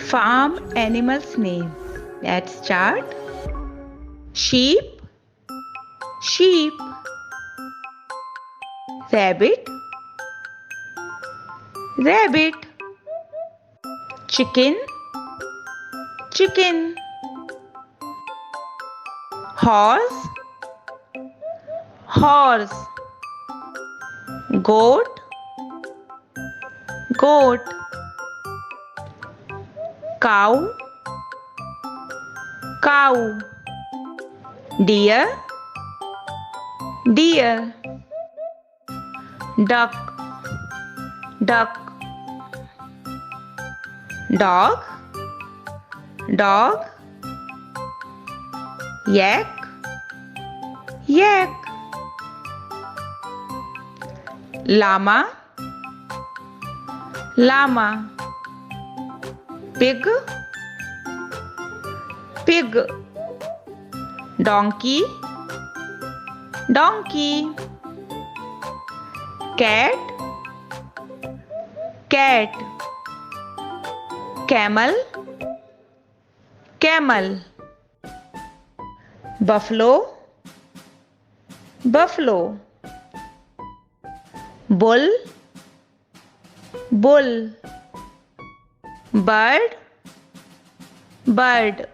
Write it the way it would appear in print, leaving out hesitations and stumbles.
Farm animals name. Let's start. Sheep, sheep. Rabbit, rabbit. Chicken, chicken. Horse, horse. Goat, goat. Cow, cow. Deer, deer. Duck, duck. Dog, dog. Yak, yak. Llama, llama. Pig, pig. Donkey, donkey. Cat, cat. Camel, camel. Buffalo, buffalo. Bull, bull. Bird, bird.